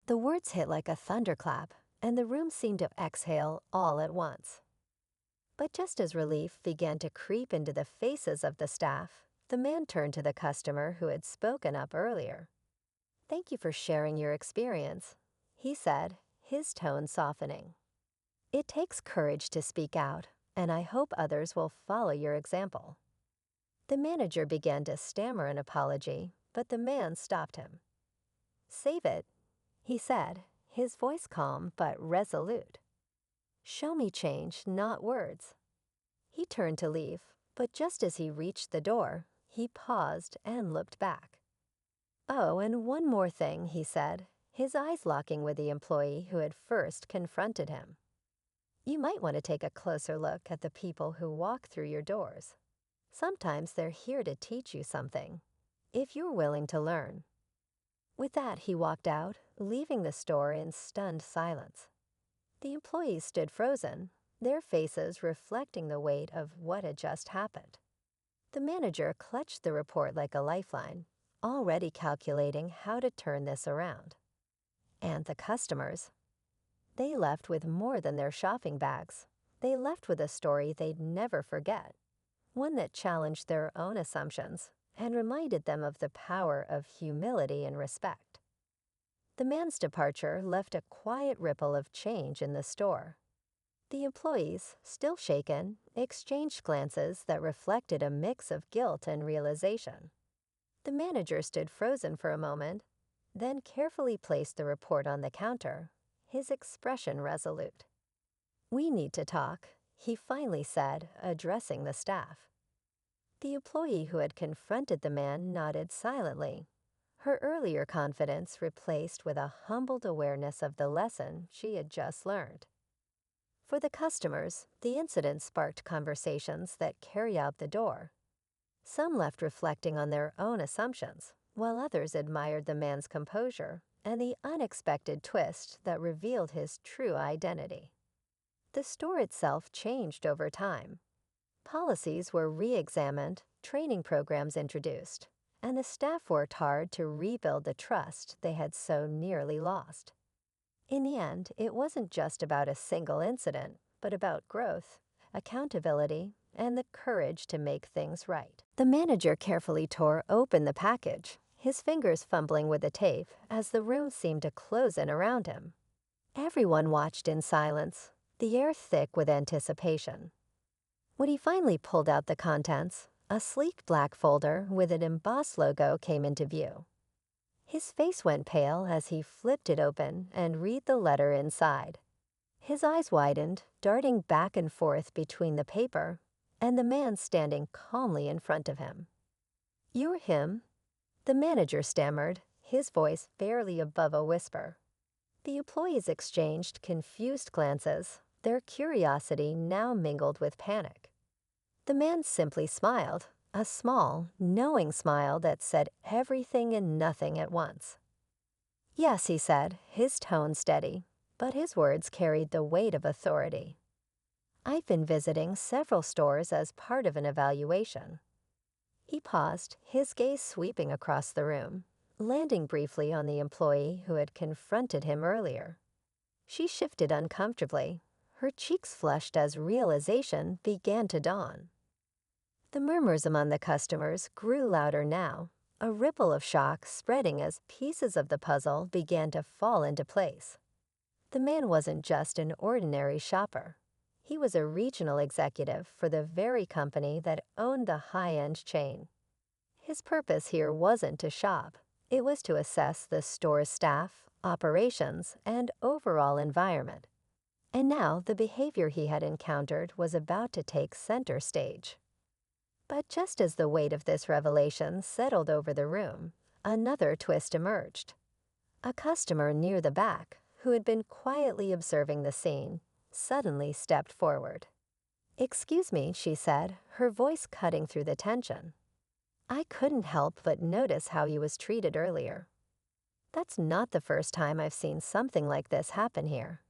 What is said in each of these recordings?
The words hit like a thunderclap, and the room seemed to exhale all at once. But just as relief began to creep into the faces of the staff, the man turned to the customer who had spoken up earlier. "Thank you for sharing your experience," he said, his tone softening. "It takes courage to speak out, and I hope others will follow your example." The manager began to stammer an apology, but the man stopped him. "Save it," he said, his voice calm but resolute. "Show me change, not words." He turned to leave, but just as he reached the door, he paused and looked back. "Oh, and one more thing," he said, his eyes locking with the employee who had first confronted him. "You might want to take a closer look at the people who walk through your doors. Sometimes they're here to teach you something, if you're willing to learn." With that, he walked out, leaving the store in stunned silence. The employees stood frozen, their faces reflecting the weight of what had just happened. The manager clutched the report like a lifeline, already calculating how to turn this around. And the customers? They left with more than their shopping bags. They left with a story they'd never forget, one that challenged their own assumptions and reminded them of the power of humility and respect. The man's departure left a quiet ripple of change in the store. The employees, still shaken, exchanged glances that reflected a mix of guilt and realization. The manager stood frozen for a moment, then carefully placed the report on the counter, his expression resolute. "We need to talk," he finally said, addressing the staff. The employee who had confronted the man nodded silently, her earlier confidence replaced with a humbled awareness of the lesson she had just learned. For the customers, the incident sparked conversations that carried out the door. Some left reflecting on their own assumptions, while others admired the man's composure and the unexpected twist that revealed his true identity. The store itself changed over time. Policies were re-examined, training programs introduced, and the staff worked hard to rebuild the trust they had so nearly lost. In the end, it wasn't just about a single incident, but about growth, accountability, and the courage to make things right. The manager carefully tore open the package, his fingers fumbling with the tape as the room seemed to close in around him. Everyone watched in silence, the air thick with anticipation. When he finally pulled out the contents, a sleek black folder with an embossed logo came into view. His face went pale as he flipped it open and read the letter inside. His eyes widened, darting back and forth between the paper and the man standing calmly in front of him. "You're him?" the manager stammered, his voice barely above a whisper. The employees exchanged confused glances, their curiosity now mingled with panic. The man simply smiled, a small, knowing smile that said everything and nothing at once. "Yes," he said, his tone steady, but his words carried the weight of authority. "I've been visiting several stores as part of an evaluation." He paused, his gaze sweeping across the room, landing briefly on the employee who had confronted him earlier. She shifted uncomfortably, her cheeks flushed as realization began to dawn. The murmurs among the customers grew louder now, a ripple of shock spreading as pieces of the puzzle began to fall into place. The man wasn't just an ordinary shopper. He was a regional executive for the very company that owned the high-end chain. His purpose here wasn't to shop. It was to assess the store's staff, operations, and overall environment. And now the behavior he had encountered was about to take center stage. But just as the weight of this revelation settled over the room, another twist emerged. A customer near the back, who had been quietly observing the scene, suddenly stepped forward. "Excuse me," she said, her voice cutting through the tension. "I couldn't help but notice how he was treated earlier. That's not the first time I've seen something like this happen here."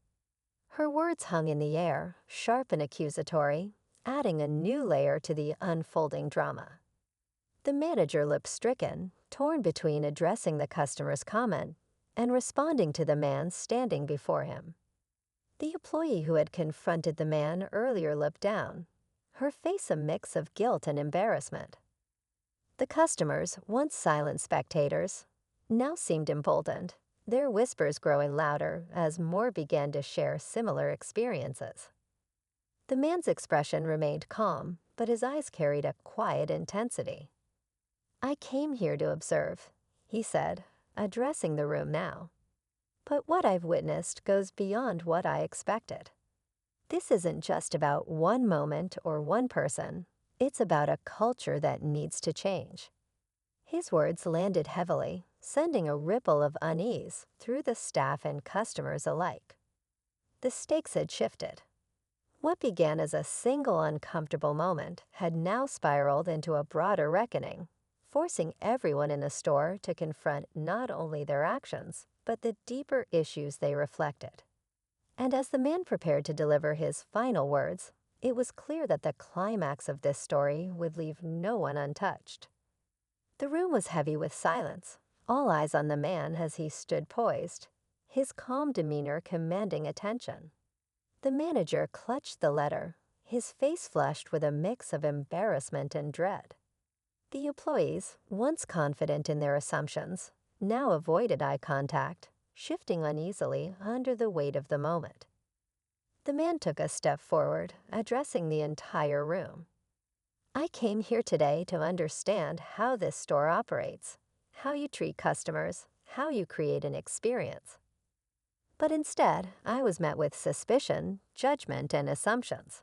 Her words hung in the air, sharp and accusatory, adding a new layer to the unfolding drama. The manager looked stricken, torn between addressing the customer's comment and responding to the man standing before him. The employee who had confronted the man earlier looked down, her face a mix of guilt and embarrassment. The customers, once silent spectators, now seemed emboldened, their whispers growing louder as more began to share similar experiences. The man's expression remained calm, but his eyes carried a quiet intensity. "I came here to observe," he said, addressing the room now. "But what I've witnessed goes beyond what I expected. This isn't just about one moment or one person. It's about a culture that needs to change." His words landed heavily, sending a ripple of unease through the staff and customers alike. The stakes had shifted. What began as a single uncomfortable moment had now spiraled into a broader reckoning, forcing everyone in the store to confront not only their actions, but the deeper issues they reflected. And as the man prepared to deliver his final words, it was clear that the climax of this story would leave no one untouched. The room was heavy with silence, all eyes on the man as he stood poised, his calm demeanor commanding attention. The manager clutched the letter, his face flushed with a mix of embarrassment and dread. The employees, once confident in their assumptions, now avoided eye contact, shifting uneasily under the weight of the moment. The man took a step forward, addressing the entire room. "I came here today to understand how this store operates, how you treat customers, how you create an experience. But instead, I was met with suspicion, judgment, and assumptions."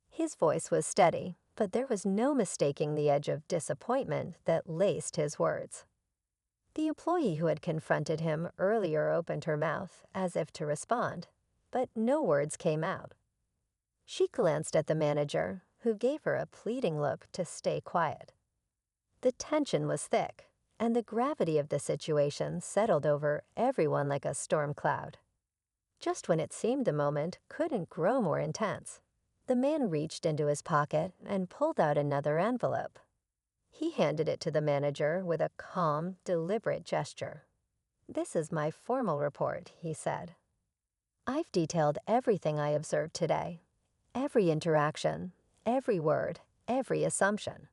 His voice was steady, but there was no mistaking the edge of disappointment that laced his words. The employee who had confronted him earlier opened her mouth as if to respond, but no words came out. She glanced at the manager, who gave her a pleading look to stay quiet. The tension was thick, and the gravity of the situation settled over everyone like a storm cloud. Just when it seemed the moment couldn't grow more intense, the man reached into his pocket and pulled out another envelope. He handed it to the manager with a calm, deliberate gesture. "This is my formal report," he said. "I've detailed everything I observed today, every interaction, every word, every assumption."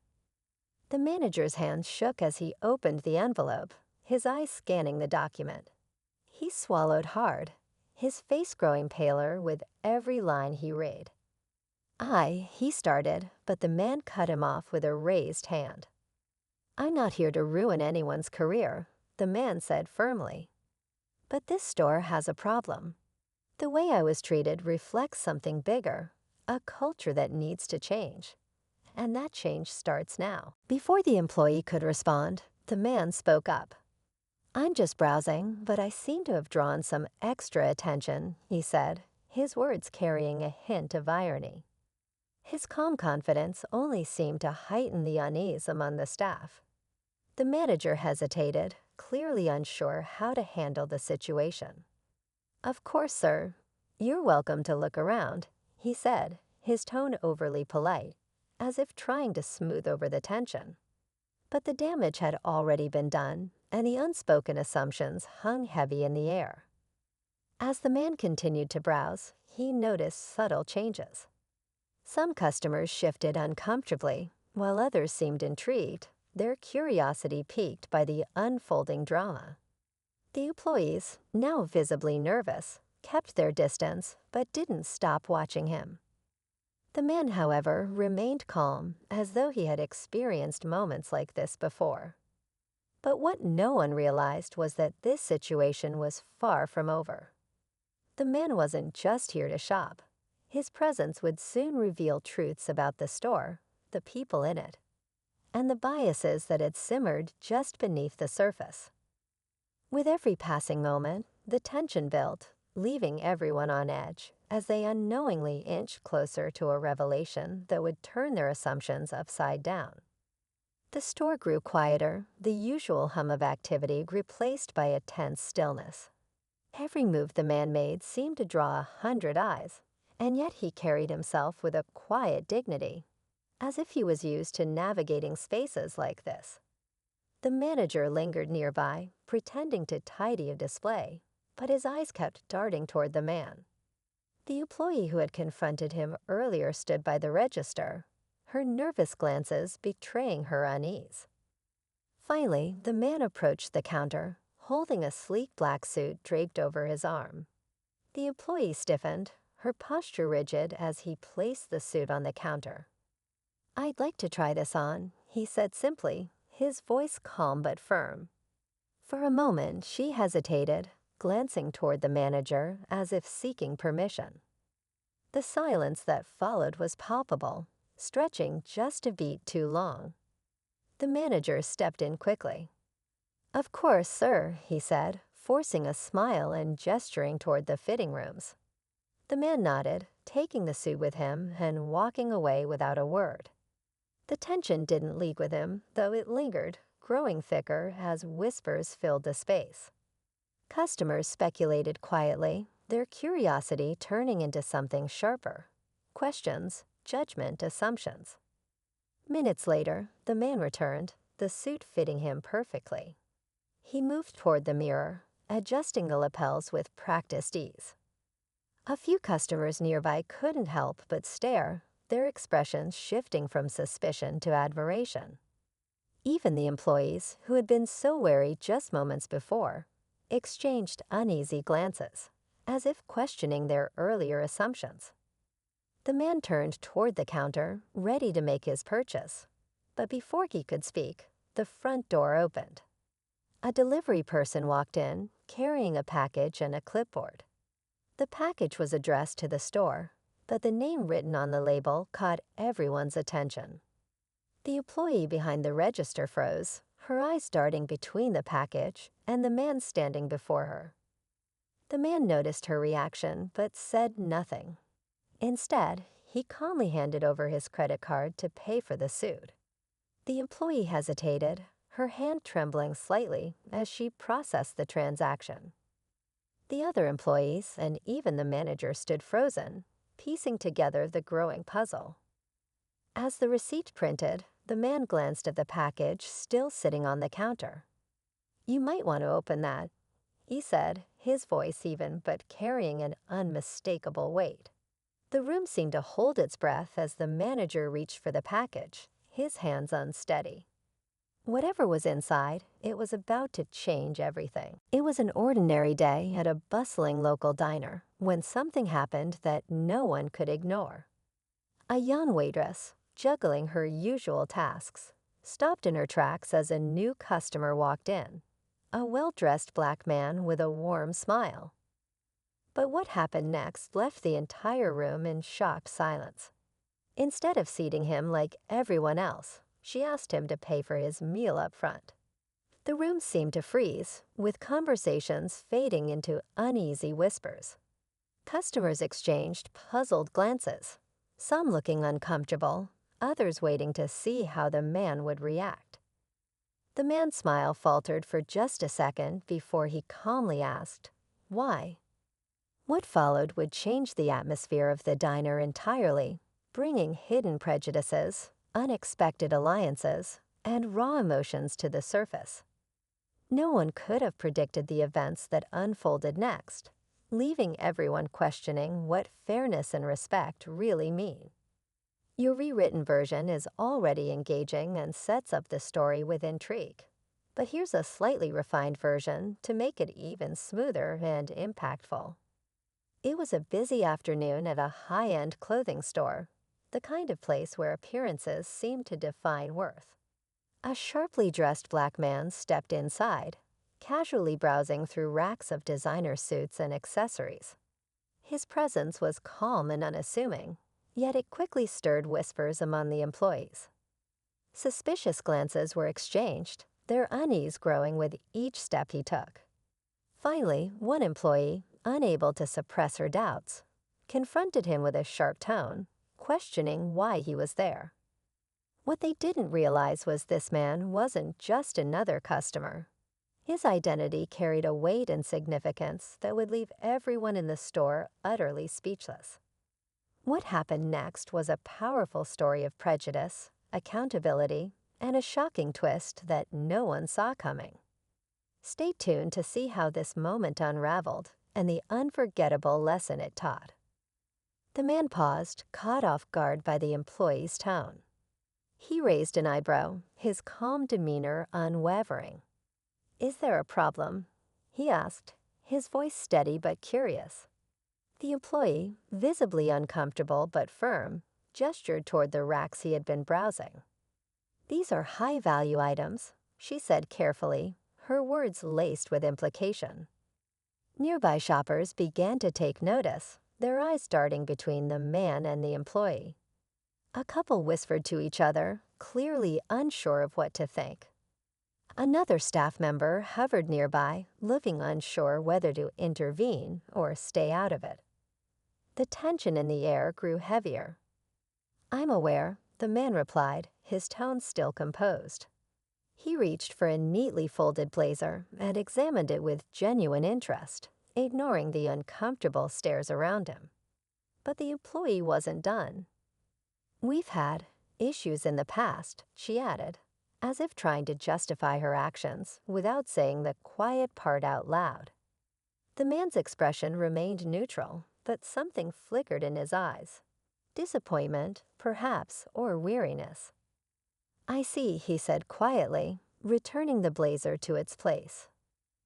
The manager's hands shook as he opened the envelope, his eyes scanning the document. He swallowed hard, his face growing paler with every line he read. He started, but the man cut him off with a raised hand. "I'm not here to ruin anyone's career," the man said firmly. "But this store has a problem. The way I was treated reflects something bigger, a culture that needs to change. And that change starts now." Before the employee could respond, the man spoke up. "I'm just browsing, but I seem to have drawn some extra attention," he said, his words carrying a hint of irony. His calm confidence only seemed to heighten the unease among the staff. The manager hesitated, clearly unsure how to handle the situation. "Of course, sir. You're welcome to look around," he said, his tone overly polite, as if trying to smooth over the tension. But the damage had already been done, and the unspoken assumptions hung heavy in the air. As the man continued to browse, he noticed subtle changes. Some customers shifted uncomfortably, while others seemed intrigued, their curiosity piqued by the unfolding drama. The employees, now visibly nervous, kept their distance but didn't stop watching him. The man, however, remained calm, as though he had experienced moments like this before. But what no one realized was that this situation was far from over. The man wasn't just here to shop. His presence would soon reveal truths about the store, the people in it, and the biases that had simmered just beneath the surface. With every passing moment, the tension built, leaving everyone on edge as they unknowingly inched closer to a revelation that would turn their assumptions upside down. The store grew quieter, the usual hum of activity replaced by a tense stillness. Every move the man made seemed to draw 100 eyes, and yet he carried himself with a quiet dignity, as if he was used to navigating spaces like this. The manager lingered nearby, pretending to tidy a display, but his eyes kept darting toward the man. The employee who had confronted him earlier stood by the register, her nervous glances betraying her unease. Finally, the man approached the counter, holding a sleek black suit draped over his arm. The employee stiffened, her posture rigid as he placed the suit on the counter. "I'd like to try this on," he said simply, his voice calm but firm. For a moment, she hesitated, glancing toward the manager as if seeking permission. The silence that followed was palpable, stretching just a beat too long. The manager stepped in quickly. "Of course, sir," he said, forcing a smile and gesturing toward the fitting rooms. The man nodded, taking the suit with him and walking away without a word. The tension didn't leak with him, though it lingered, growing thicker as whispers filled the space. Customers speculated quietly, their curiosity turning into something sharper. Questions, judgment, assumptions. Minutes later, the man returned, the suit fitting him perfectly. He moved toward the mirror, adjusting the lapels with practiced ease. A few customers nearby couldn't help but stare, their expressions shifting from suspicion to admiration. Even the employees, who had been so wary just moments before, exchanged uneasy glances, as if questioning their earlier assumptions. The man turned toward the counter, ready to make his purchase. But before he could speak, the front door opened. A delivery person walked in, carrying a package and a clipboard. The package was addressed to the store, but the name written on the label caught everyone's attention. The employee behind the register froze, her eyes darting between the package and the man standing before her. The man noticed her reaction but said nothing. Instead, he calmly handed over his credit card to pay for the suit. The employee hesitated, her hand trembling slightly as she processed the transaction. The other employees and even the manager stood frozen, piecing together the growing puzzle. As the receipt printed, the man glanced at the package still sitting on the counter. "You might want to open that," he said, his voice even but carrying an unmistakable weight. The room seemed to hold its breath as the manager reached for the package, his hands unsteady. Whatever was inside, it was about to change everything. It was an ordinary day at a bustling local diner when something happened that no one could ignore. A young waitress, juggling her usual tasks, stopped in her tracks as a new customer walked in, a well-dressed black man with a warm smile. But what happened next left the entire room in shocked silence. Instead of seating him like everyone else, she asked him to pay for his meal up front. The room seemed to freeze, with conversations fading into uneasy whispers. Customers exchanged puzzled glances, some looking uncomfortable, others waiting to see how the man would react. The man's smile faltered for just a second before he calmly asked, "Why?" What followed would change the atmosphere of the diner entirely, bringing hidden prejudices, unexpected alliances, and raw emotions to the surface. No one could have predicted the events that unfolded next, leaving everyone questioning what fairness and respect really mean. Your rewritten version is already engaging and sets up the story with intrigue. But here's a slightly refined version to make it even smoother and impactful. It was a busy afternoon at a high-end clothing store, the kind of place where appearances seem to define worth. A sharply dressed black man stepped inside, casually browsing through racks of designer suits and accessories. His presence was calm and unassuming, yet it quickly stirred whispers among the employees. Suspicious glances were exchanged, their unease growing with each step he took. Finally, one employee, unable to suppress her doubts, confronted him with a sharp tone, questioning why he was there. What they didn't realize was this man wasn't just another customer. His identity carried a weight and significance that would leave everyone in the store utterly speechless. What happened next was a powerful story of prejudice, accountability, and a shocking twist that no one saw coming. Stay tuned to see how this moment unraveled and the unforgettable lesson it taught. The man paused, caught off guard by the employee's tone. He raised an eyebrow, his calm demeanor unwavering. "Is there a problem?" he asked, his voice steady but curious. The employee, visibly uncomfortable but firm, gestured toward the racks he had been browsing. "These are high-value items," she said carefully, her words laced with implication. Nearby shoppers began to take notice, their eyes darting between the man and the employee. A couple whispered to each other, clearly unsure of what to think. Another staff member hovered nearby, looking unsure whether to intervene or stay out of it. The tension in the air grew heavier. "I'm aware," the man replied, his tone still composed. He reached for a neatly folded blazer and examined it with genuine interest, ignoring the uncomfortable stares around him. But the employee wasn't done. "We've had issues in the past," she added, as if trying to justify her actions without saying the quiet part out loud. The man's expression remained neutral, but something flickered in his eyes. Disappointment, perhaps, or weariness. "I see," he said quietly, returning the blazer to its place.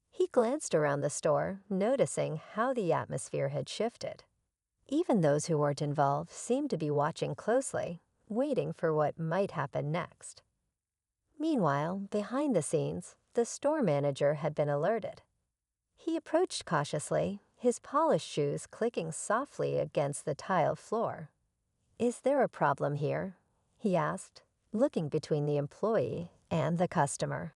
He glanced around the store, noticing how the atmosphere had shifted. Even those who weren't involved seemed to be watching closely, waiting for what might happen next. Meanwhile, behind the scenes, the store manager had been alerted. He approached cautiously, his polished shoes clicking softly against the tile floor. "Is there a problem here?" he asked, looking between the employee and the customer.